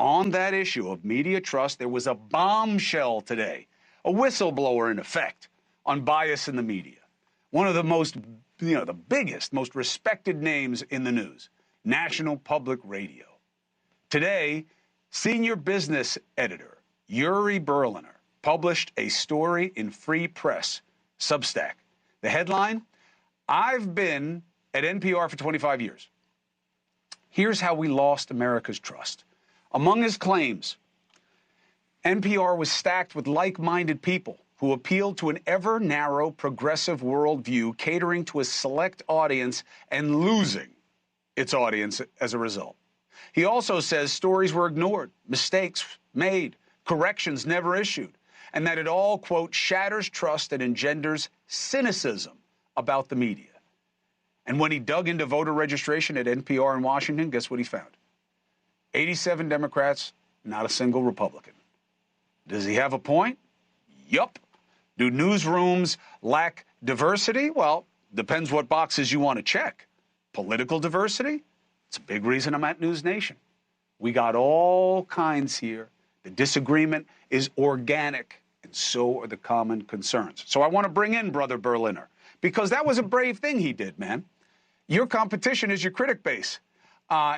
on that issue of media trust, there was a bombshell today, a whistleblower in effect, on bias in the media. One of the most, the biggest, most respected names in the news, National Public Radio. Today, senior business editor Uri Berliner published a story in Free Press, Substack. The headline, "I've been at NPR for 25 years. Here's how we lost America's trust." Among his claims, NPR was stacked with like-minded people who appealed to an ever-narrow progressive worldview, catering to a select audience and losing its audience as a result. He also says stories were ignored, mistakes made, corrections never issued, and that it all, quote, shatters trust and engenders cynicism about the media. And when he dug into voter registration at NPR in Washington, guess what he found? 87 Democrats, not a single Republican. Does he have a point? Yup. Do newsrooms lack diversity? Well, depends what boxes you want to check. Political diversity? It's a big reason I'm at NewsNation. We got all kinds here. The disagreement is organic, and so are the common concerns. So I want to bring in Brother Berliner, because that was a brave thing he did, man. Your competition is your critic base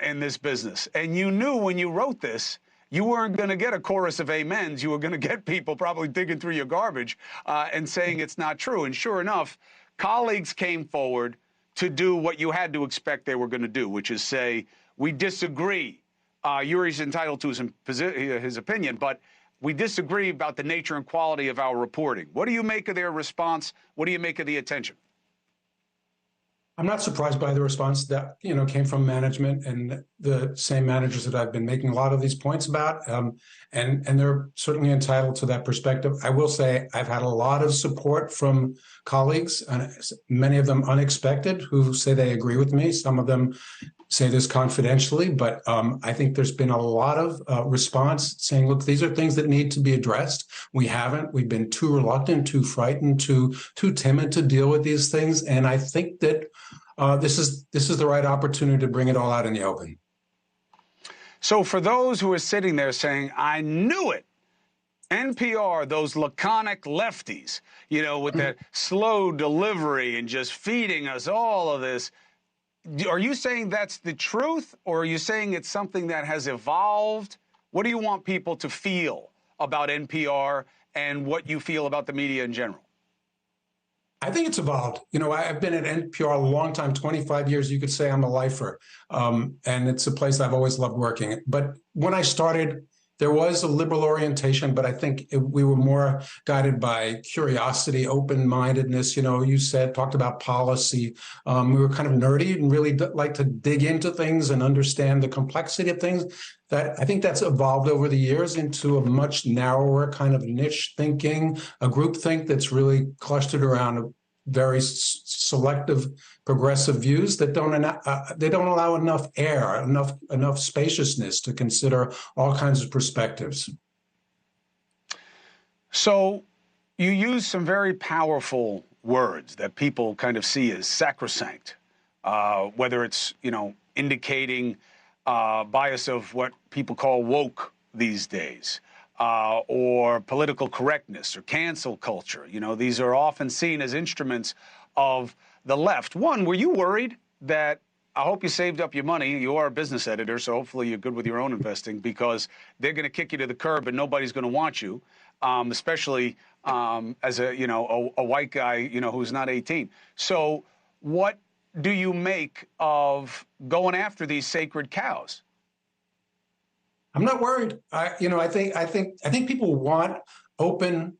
in this business. And you knew when you wrote this, you weren't going to get a chorus of amens. You were going to get people probably digging through your garbage and saying it's not true. And sure enough, colleagues came forward to do what you had to expect they were going to do, which is say, we disagree. Uri's entitled to his opinion, but we disagree about the nature and quality of our reporting. What do you make of their response? What do you make of the attention? I'm not surprised by the response that, came from management and the same managers that I've been making a lot of these points about. And they're certainly entitled to that perspective. I will say I've had a lot of support from colleagues, many of them unexpected, who say they agree with me. Some of them say this confidentially, but I think there's been a lot of response saying, look, these are things that need to be addressed. We haven't. We've been too reluctant, too frightened, too timid to deal with these things. And I think that this is the right opportunity to bring it all out in the open. So for those who are sitting there saying, I knew it, NPR, those laconic lefties, with that slow delivery and just feeding us all of this, are you saying that's the truth, or are you saying it's something that has evolved? What do you want people to feel about NPR and what you feel about the media in general? I think it's evolved. I've been at NPR a long time, 25 years. You could say I'm a lifer. And it's a place I've always loved working. But when I started, there was a liberal orientation, but I think we were more guided by curiosity, open-mindedness. You talked about policy. We were kind of nerdy and really like to dig into things and understand the complexity of things. That I think that's evolved over the years into a much narrower kind of niche thinking, a group think that's really clustered around very selective progressive views that don't allow enough air, enough spaciousness to consider all kinds of perspectives. So you use some very powerful words that people kind of see as sacrosanct, whether it's, indicating bias of what people call woke these days, or political correctness or cancel culture. These are often seen as instruments of the left. One, were you worried that, I hope you saved up your money, you are a business editor, so hopefully you're good with your own investing, because they're going to kick you to the curb and nobody's going to want you, especially as a white guy, who's not 18. So what do you make of going after these sacred cows? I'm not worried. I think people want open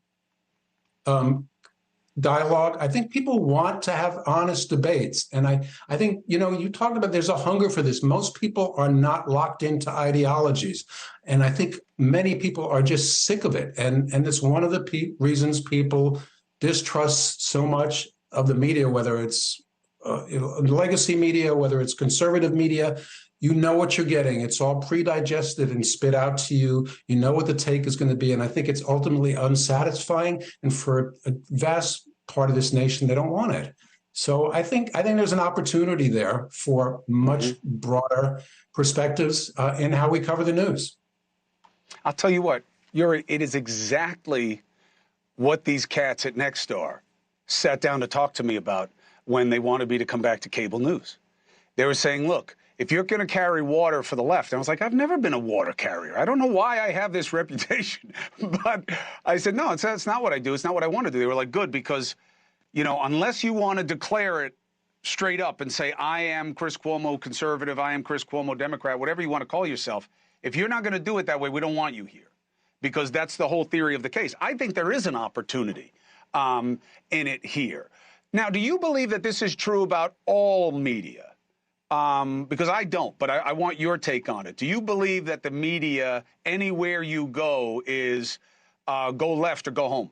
dialogue. I think people want to have honest debates. And I think, you talked about there's a hunger for this. Most people are not locked into ideologies. And I think many people are just sick of it. And it's one of the reasons people distrust so much of the media, whether it's legacy media, whether it's conservative media. You know what you're getting. It's all pre-digested and spit out to you. You know what the take is going to be. And I think it's ultimately unsatisfying. And for a vast part of this nation, they don't want it. So I think there's an opportunity there for much broader perspectives in how we cover the news. I'll tell you what, it is exactly what these cats at Nexstar sat down to talk to me about when they wanted me to come back to cable news. They were saying, look, if you're going to carry water for the left, and I was like, I've never been a water carrier. I don't know why I have this reputation. But I said, no, it's not what I do. It's not what I want to do. They were like, good, because, unless you want to declare it straight up and say, I am Chris Cuomo conservative, I am Chris Cuomo Democrat, whatever you want to call yourself, if you're not going to do it that way, we don't want you here. Because that's the whole theory of the case. I think there is an opportunity in it here. Now, do you believe that this is true about all media? Because I don't, but I want your take on it. Do you believe that the media, anywhere you go, is go left or go home?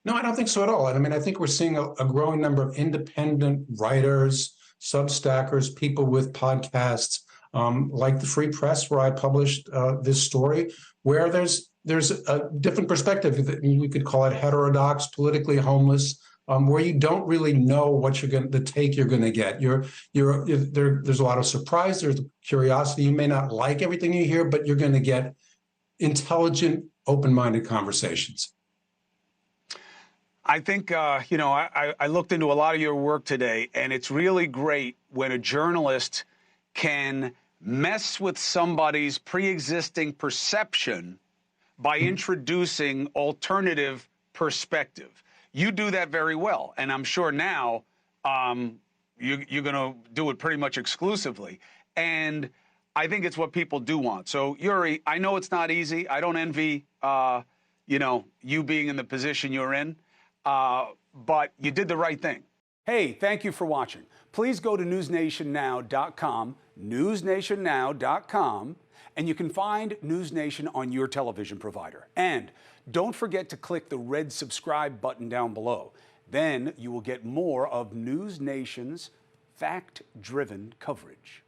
No, I don't think so at all. And I mean, I think we're seeing a growing number of independent writers, substackers, people with podcasts, like the Free Press, where I published this story, where there's a different perspective. We could call it heterodox, politically homeless, where you don't really know what the take you're going to get. There's a lot of surprise. There's curiosity. You may not like everything you hear, but you're going to get intelligent, open-minded conversations. I think, I looked into a lot of your work today, and it's really great when a journalist can mess with somebody's pre-existing perception by introducing alternative perspective. You do that very well, and I'm sure now you're going to do it pretty much exclusively. And I think it's what people do want. So, Uri, I know it's not easy. I don't envy, you being in the position you're in, but you did the right thing. Hey, thank you for watching. Please go to newsnationnow.com, newsnationnow.com, and you can find NewsNation on your television provider. And don't forget to click the red subscribe button down below. Then you will get more of NewsNation's fact-driven coverage.